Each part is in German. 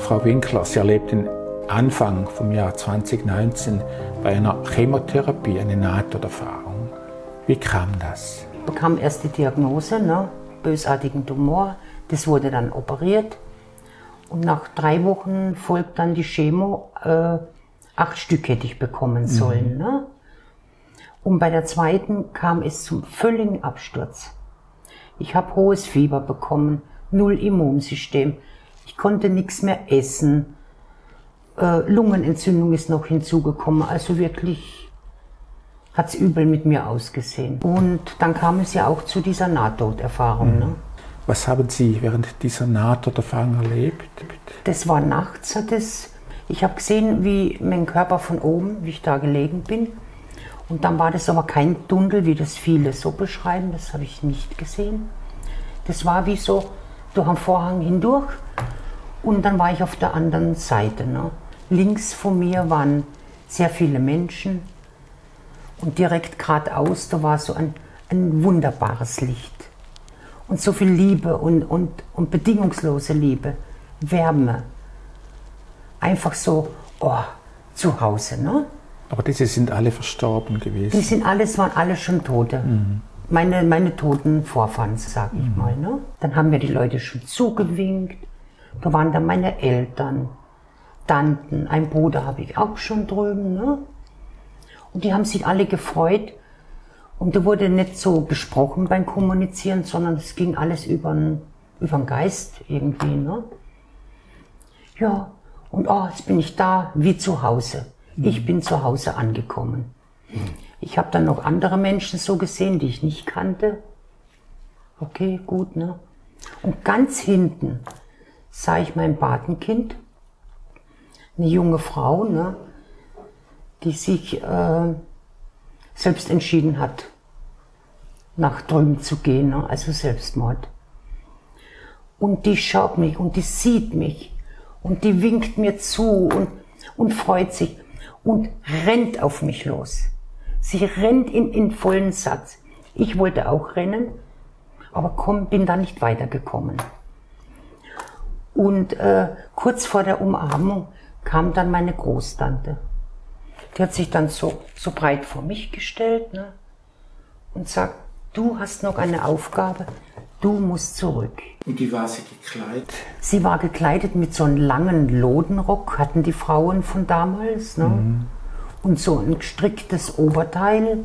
Frau Winkler, Sie erlebten Anfang vom Jahr 2019 bei einer Chemotherapie eine Nahtoderfahrung. Wie kam das? Ich bekam erst die Diagnose, bösartigen Tumor. Das wurde dann operiert. Und nach 3 Wochen folgt dann die Chemo. 8 Stück hätte ich bekommen sollen. Und bei der zweiten kam es zum völligen Absturz. Ich habe hohes Fieber bekommen, 0 Immunsystem. Ich konnte nichts mehr essen. Lungenentzündung ist noch hinzugekommen. Also wirklich hat es übel mit mir ausgesehen. Und dann kam es ja auch zu dieser Nahtoderfahrung. Was haben Sie während dieser Nahtoderfahrung erlebt? Das war nachts. Ich habe gesehen, wie mein Körper von oben, wie ich da gelegen bin. Und dann war das aber kein Tunnel, wie das viele so beschreiben. Das habe ich nicht gesehen. Das war wie so durch einen Vorhang hindurch. Und dann war ich auf der anderen Seite. Links von mir waren sehr viele Menschen. Und direkt geradeaus, da war so ein wunderbares Licht. Und so viel Liebe und bedingungslose Liebe, Wärme. Einfach so, zu Hause. Aber diese sind alle verstorben gewesen? Waren alle schon Tote. Meine toten Vorfahren, sage ich mal. Dann haben mir die Leute schon zugewinkt. Da waren dann meine Eltern, Tanten, ein Bruder habe ich auch schon drüben. Und die haben sich alle gefreut. Und da wurde nicht so gesprochen beim Kommunizieren, sondern es ging alles über den Geist irgendwie. Ja, und jetzt bin ich da wie zu Hause. Ich bin zu Hause angekommen. Ich habe dann noch andere Menschen so gesehen, die ich nicht kannte. Okay, gut, Und ganz hinten sah ich mein Patenkind, eine junge Frau, die sich selbst entschieden hat, nach drüben zu gehen, also Selbstmord. Und die schaut mich und die sieht mich und die winkt mir zu und freut sich und rennt auf mich los. Sie rennt in vollen Satz. Ich wollte auch rennen, aber bin da nicht weitergekommen. Und kurz vor der Umarmung kam dann meine Großtante. Die hat sich dann so breit vor mich gestellt und sagt, du hast noch eine Aufgabe, du musst zurück. Und wie war sie gekleidet? Sie war gekleidet mit so einem langen Lodenrock, hatten die Frauen von damals. Und so ein gestricktes Oberteil.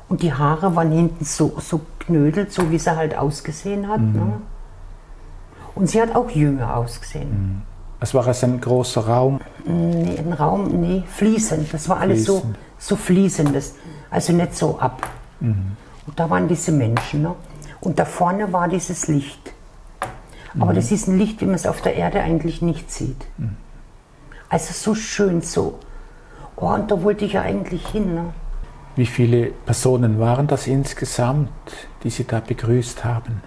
Und die Haare waren hinten so knödelt, so wie sie halt ausgesehen hat. Und sie hat auch jünger ausgesehen. Es war also ein großer Raum? Nee, ein Raum, fließend. Das war alles so fließendes. Also nicht so ab. Und da waren diese Menschen. Und da vorne war dieses Licht. Aber das ist ein Licht, wie man es auf der Erde eigentlich nicht sieht. Also so schön, so. Und da wollte ich ja eigentlich hin. Wie viele Personen waren das insgesamt, die Sie da begrüßt haben?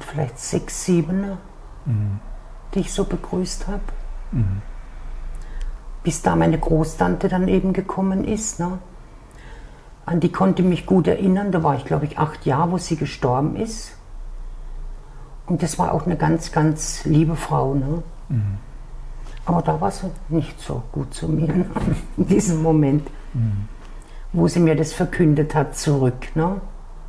Vielleicht 6, 7, die ich so begrüßt habe. Bis da meine Großtante dann eben gekommen ist. An die konnte ich mich gut erinnern. Da war ich, glaube ich, 8 Jahre, wo sie gestorben ist. Und das war auch eine ganz, ganz liebe Frau. Aber da war sie nicht so gut zu mir in diesem Moment, wo sie mir das verkündet hat, zurück.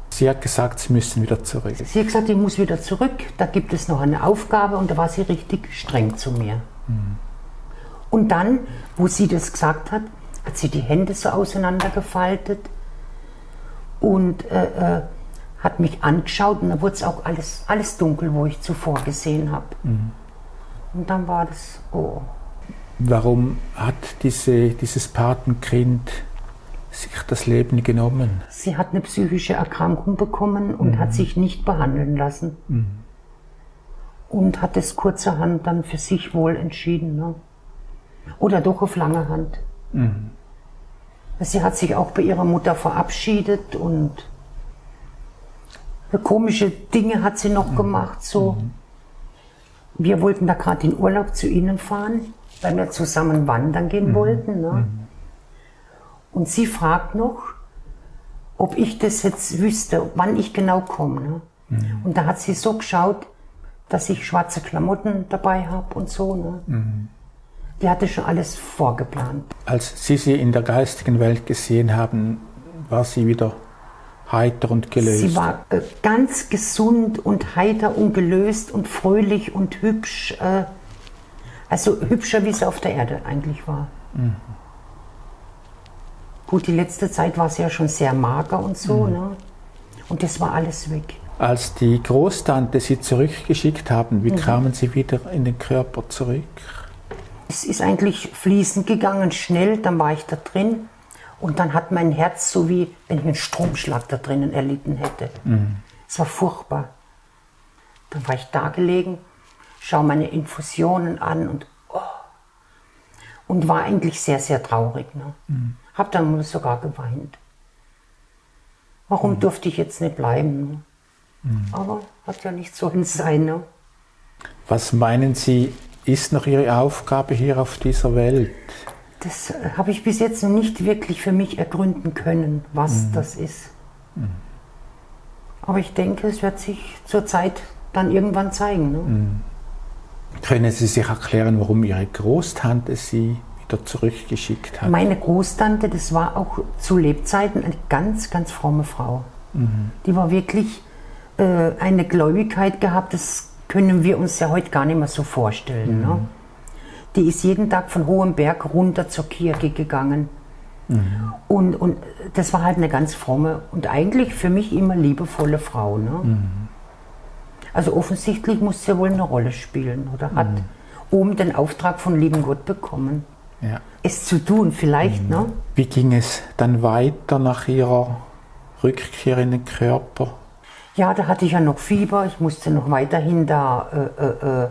Sie hat gesagt, Sie müssen wieder zurück. Sie hat gesagt, ich muss wieder zurück, da gibt es noch eine Aufgabe, und da war sie richtig streng zu mir. Und dann, wo sie das gesagt hat, hat sie die Hände so auseinandergefaltet und hat mich angeschaut, und da wurde es auch alles dunkel, wo ich zuvor gesehen habe. Und dann war das, Warum hat dieses Patenkind sich das Leben genommen? Sie hat eine psychische Erkrankung bekommen und hat sich nicht behandeln lassen. Und hat es kurzerhand dann für sich wohl entschieden. Oder doch auf lange Hand. Sie hat sich auch bei ihrer Mutter verabschiedet und komische Dinge hat sie noch gemacht. So. Wir wollten da gerade in Urlaub zu ihnen fahren, weil wir zusammen wandern gehen wollten. Und sie fragt noch, ob ich das jetzt wüsste, wann ich genau komme. Und da hat sie so geschaut, dass ich schwarze Klamotten dabei habe und so. Ne? Die hatte schon alles vorgeplant. Als Sie sie in der geistigen Welt gesehen haben, war sie wieder heiter und gelöst? Sie war ganz gesund und heiter und gelöst und fröhlich und hübsch. Also hübscher, wie sie auf der Erde eigentlich war. Gut, die letzte Zeit war sie ja schon sehr mager und so. Ne? Und das war alles weg. Als die Großtante Sie zurückgeschickt haben, wie kamen Sie wieder in den Körper zurück? Es ist eigentlich fließend gegangen, schnell, dann war ich da drin und dann hat mein Herz so wie, wenn ich einen Stromschlag da drinnen erlitten hätte. Es war furchtbar. Dann war ich da gelegen, schaue meine Infusionen an und war eigentlich sehr, sehr traurig. Ne? Hab dann sogar geweint. Warum durfte ich jetzt nicht bleiben? Ne? Aber hat ja nicht so sein. Ne? Was meinen Sie, ist noch Ihre Aufgabe hier auf dieser Welt? Das habe ich bis jetzt noch nicht wirklich für mich ergründen können, was das ist. Aber ich denke, es wird sich zur Zeit dann irgendwann zeigen. Ne? Können Sie sich erklären, warum Ihre Großtante Sie wieder zurückgeschickt hat? Meine Großtante, das war auch zu Lebzeiten eine ganz, ganz fromme Frau. Die war wirklich eine Gläubigkeit gehabt, das können wir uns ja heute gar nicht mehr so vorstellen. Ne? Die ist jeden Tag von hohem Berg runter zur Kirche gegangen. Und das war halt eine ganz fromme und eigentlich für mich immer liebevolle Frau. Ne? Also offensichtlich muss sie wohl eine Rolle spielen oder hat oben den Auftrag von lieben Gott bekommen, es zu tun vielleicht. Ne? Wie ging es dann weiter nach Ihrer Rückkehr in den Körper? Ja, da hatte ich ja noch Fieber, ich musste noch weiterhin da,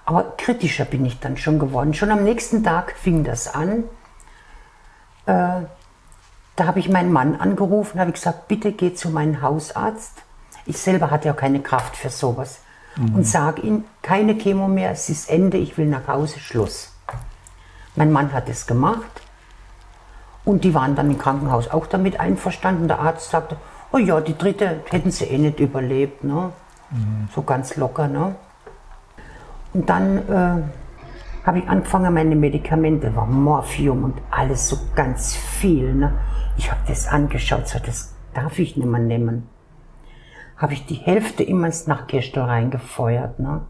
aber kritischer bin ich dann schon geworden. Schon am nächsten Tag fing das an. Da habe ich meinen Mann angerufen, habe gesagt, bitte geh zu meinem Hausarzt. Ich selber hatte ja keine Kraft für sowas. Und sage ihm, keine Chemo mehr, es ist Ende, ich will nach Hause, Schluss. Mein Mann hat es gemacht und die waren dann im Krankenhaus auch damit einverstanden. Der Arzt sagte, oh ja, die dritte hätten sie eh nicht überlebt, ne? So ganz locker. Ne? Und dann habe ich angefangen, meine Medikamente, war Morphium und alles so ganz viel. Ne? Ich habe das angeschaut, so, das darf ich nicht mehr nehmen. Habe ich die Hälfte immer ins Nachtkästel reingefeuert. Ne?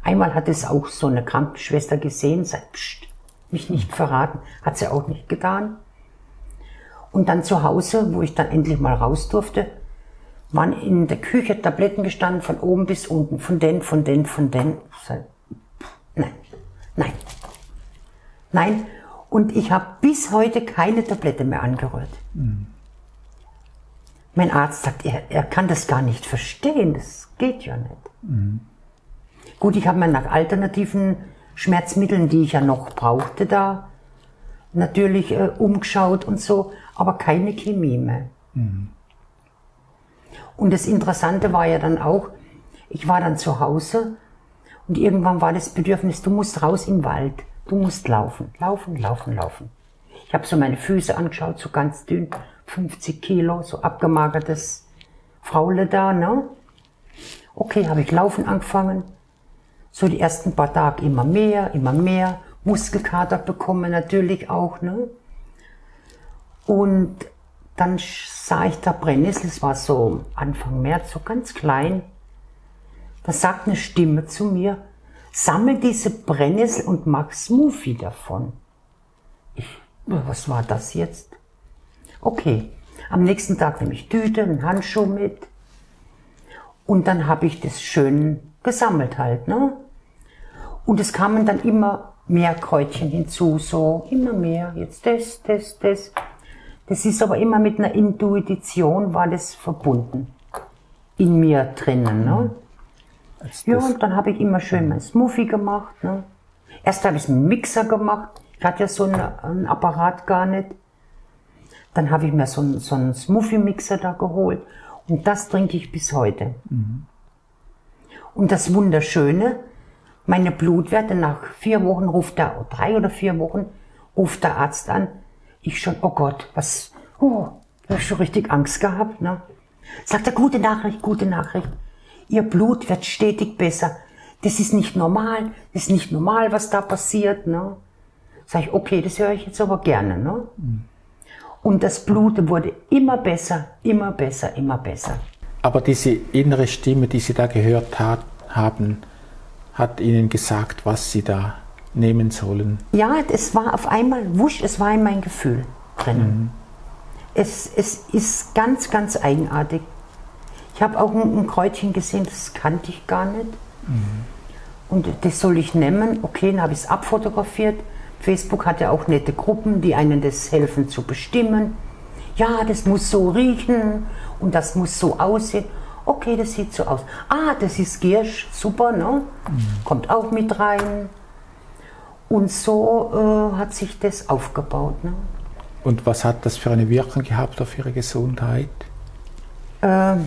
Einmal hat es auch so eine Krankenschwester gesehen, sagt, pst, mich nicht verraten, hat sie auch nicht getan. Und dann zu Hause, wo ich dann endlich mal raus durfte, waren in der Küche Tabletten gestanden, von oben bis unten, von den. Nein. Und ich habe bis heute keine Tablette mehr angerührt. Mein Arzt sagt, er kann das gar nicht verstehen, das geht ja nicht. Gut, ich habe mir nach alternativen Schmerzmitteln, die ich ja noch brauchte, da natürlich umgeschaut und so, aber keine Chemie mehr. Und das Interessante war ja dann auch, ich war dann zu Hause und irgendwann war das Bedürfnis, du musst raus in den Wald, du musst laufen. Ich habe so meine Füße angeschaut, so ganz dünn, 50 Kilo, so abgemagertes Fraule da, ne? Okay, habe ich laufen angefangen. So die ersten paar Tage immer mehr, Muskelkater bekommen natürlich auch, ne? Und dann sah ich da Brennnessel, es war so Anfang März, so ganz klein. Da sagt eine Stimme zu mir, sammel diese Brennnessel und mach Smoothie davon. Was war das jetzt? Okay, am nächsten Tag nehme ich Tüte, einen Handschuh mit und dann habe ich das schön gesammelt halt, ne? Und es kamen dann immer mehr Kräutchen hinzu, so immer mehr, jetzt das. Das ist aber immer mit einer Intuition war das verbunden, in mir drinnen, ne? Ja, und dann habe ich immer schön mein Smoothie gemacht, ne? Erst habe ich es mit dem Mixer gemacht, ich hatte ja so einen Apparat gar nicht. Dann habe ich mir so einen Smoothie-Mixer da geholt und das trinke ich bis heute. Und das Wunderschöne, meine Blutwerte nach 4 Wochen ruft 3 oder 4 Wochen ruft der Arzt an. Ich schon, oh Gott, ich habe schon richtig Angst gehabt. Ne? Sagt er, gute Nachricht. Ihr Blut wird stetig besser. Das ist nicht normal, das ist nicht normal, was da passiert. Ne? Sag ich, okay, das höre ich jetzt aber gerne. Ne? Und das Blut wurde immer besser, immer besser, immer besser. Aber diese innere Stimme, die Sie da gehört haben, hat Ihnen gesagt, was Sie da nehmen sollen? Ja, es war auf einmal wusch, es war in mein Gefühl drin. Es ist ganz, ganz eigenartig. Ich habe auch ein Kräutchen gesehen, das kannte ich gar nicht. Und das soll ich nehmen. Okay, dann habe ich es abfotografiert. Facebook hat ja auch nette Gruppen, die einen das helfen zu bestimmen. Ja, das muss so riechen und das muss so aussehen. Okay, das sieht so aus. Ah, das ist Giersch, super, ne? Kommt auch mit rein. Und so hat sich das aufgebaut. Ne? Und was hat das für eine Wirkung gehabt auf Ihre Gesundheit? Bei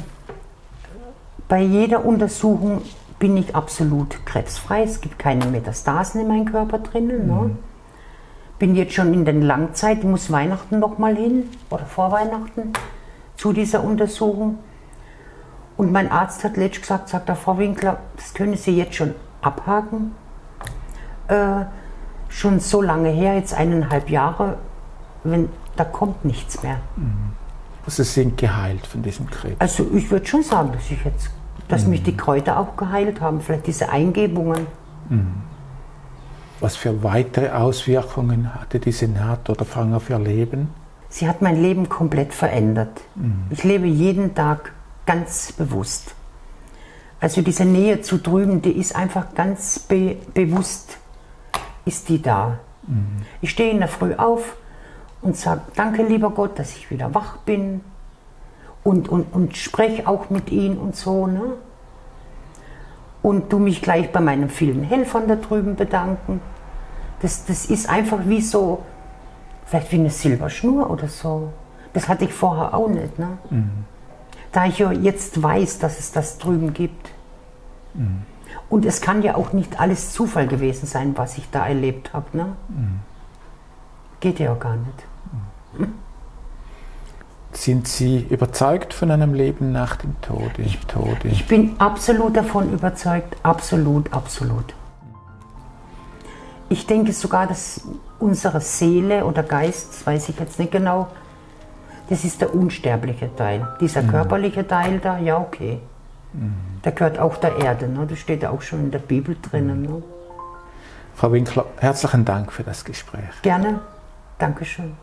jeder Untersuchung bin ich absolut krebsfrei. Es gibt keine Metastasen in meinem Körper drinnen. Ne? Bin jetzt schon in den Langzeit, ich muss Weihnachten noch mal hin oder vor Weihnachten zu dieser Untersuchung. Und mein Arzt hat letztens gesagt, sagt der Frau Winkler, das können Sie jetzt schon abhaken. Schon so lange her, jetzt 1,5 Jahre, da kommt nichts mehr. Also Sie sind geheilt von diesem Krebs? Also ich würde schon sagen, dass mich die Kräuter auch geheilt haben, vielleicht diese Eingebungen. Was für weitere Auswirkungen hatte diese Nahtoderfahrung auf Ihr Leben? Sie hat mein Leben komplett verändert. Ich lebe jeden Tag ganz bewusst. Also diese Nähe zu drüben, die ist einfach ganz bewusst, ist die da. Ich stehe in der Früh auf und sage, danke lieber Gott, dass ich wieder wach bin und spreche auch mit ihm und so. Ne? Und du mich gleich bei meinen vielen Helfern da drüben bedanken. Das ist einfach wie so, vielleicht wie eine Silberschnur oder so. Das hatte ich vorher auch nicht. Ne? Da ich ja jetzt weiß, dass es das drüben gibt. Und es kann ja auch nicht alles Zufall gewesen sein, was ich da erlebt habe. Ne? Geht ja gar nicht. Sind Sie überzeugt von einem Leben nach dem Tode? Ich bin absolut davon überzeugt, absolut, absolut. Ich denke sogar, dass unsere Seele oder Geist, das weiß ich jetzt nicht genau, das ist der unsterbliche Teil. Dieser körperliche Teil da, ja okay. Der gehört auch der Erde, ne? Das steht ja auch schon in der Bibel drinnen. Ne? Frau Winkler, herzlichen Dank für das Gespräch. Gerne, Dankeschön.